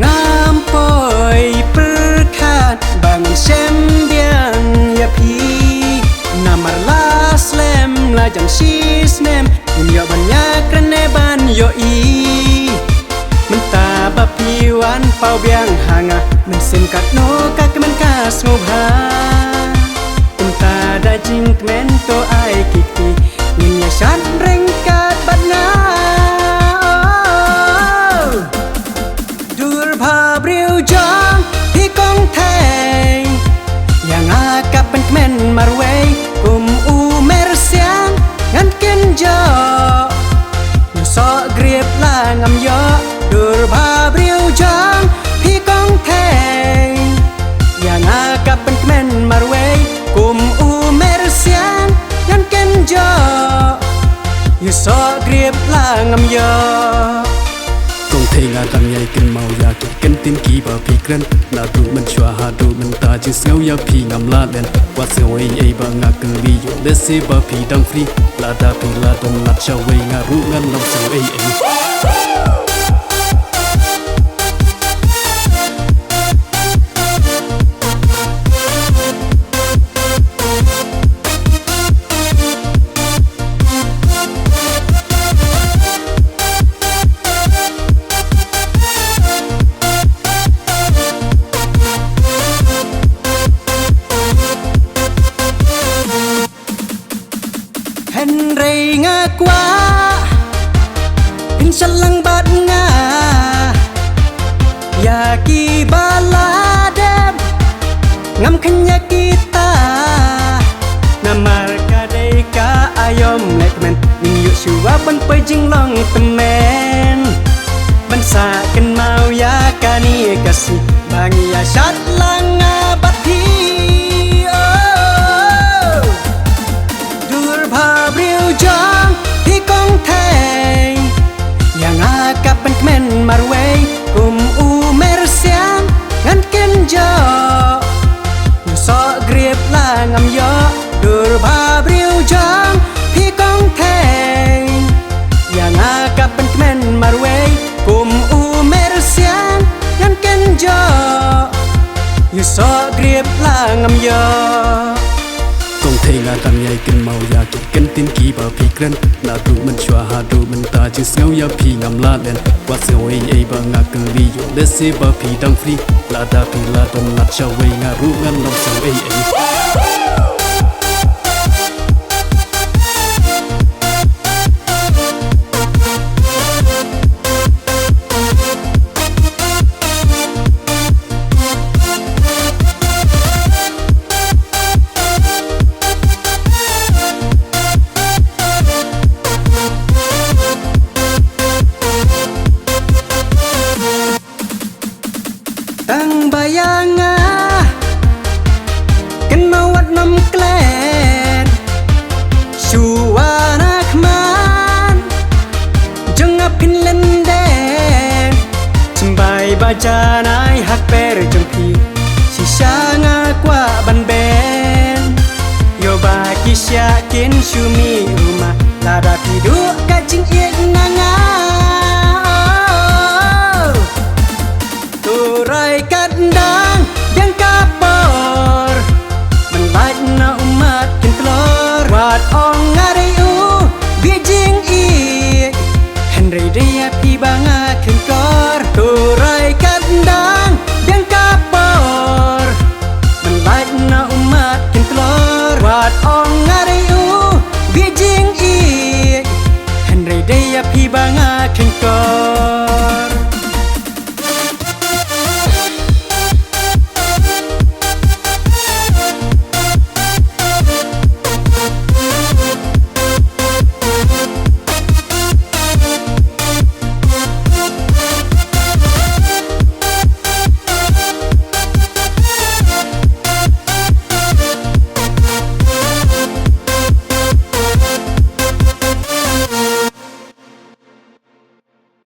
งามปอยปรื้ขาดบางเช่มเบียงยาพีนามาลาสเลมลาจังชีสเนมยินยอบัญญากระเนบันโยอีมันตาบับพีวันเป่าเบียงหางะมันเส้นกัดโนกักมันกาสงบหาเป็นตาได้จริงแม้นตัวไอกิกตียินยาฉันเร่งกัดบัดงาดูรภาพเรียวจองที่กองแทงอย่างอากับเป็นแม่นมารเวกุมอูเมรเสียงงั้นกินจอสอเกรียบลางอำยอดูรภาพเรียวจองที่กองแทงอย่างอากับเป็นแม่นมารเวกุมอูเมรเสียงงั้นกินจอสอเกรียบลางอำยอCông thể ngã đằng nhảy kinh màu ya kịch kinh tin kỳ bà phi kren là đủ mình xóa hà đủ mình ta chỉ ngâu ya phi ngầm la lên qua sự ấy ấy bà ngã cứ đi yo để xe bà phi đang free là đa phi là đông lạt chào ấy ngã rú ngăn lòng sự ấy ấy Henry nga qua Pinsan lang bad nga Yaki baladem Ngam kanya kita Namar ka day ka ayom lekmen Ninyo siwa ban pajing long temen Bansa kan mau ya kani kasih Bangi ya syat lang nga bathi Jongที่กองแทงอย่างอากับเป็นแม่นมารเวกุมอูเมรเสียงงั้นกินจอสอเกรียบลางอำยอดูรภาพเรียวจองที่กองแทงอย่างอากับเป็นแม่นมารเวกุมอูเมรเสียงงั้นกินจอสอเกรียบลางอำยอCông thể ngã đằng nhảy kinh màu ya kịch kinh tin kỳ bà phi kren là đủ mình xóa hà đủ mình ta chỉ ngâu ya phi ngầm la lên qua sự ấy ấy bà ngã cứ đi yo để xe bà phi đang free là đa phi là đông lạt chào ấy ngã rú ngăn lòng sự ấy ấy Tang bayanga Kan mawat nam klen Suwana kman Jengap pin lenden Sembai baca nai hak per jengpi Sisa ngakwa ban ben Yo baki syakin syumi rumah Lada piduk kacing iek nanga Turai kadang yang kapor Menlait na umat kintlor Wat ong ngariu bijing ik Henry dia pi banga kintlor Turai kadang yang kapor Menlait na umat kintlor Wat ong ngariu bijing ik Henry dia pi banga kintlor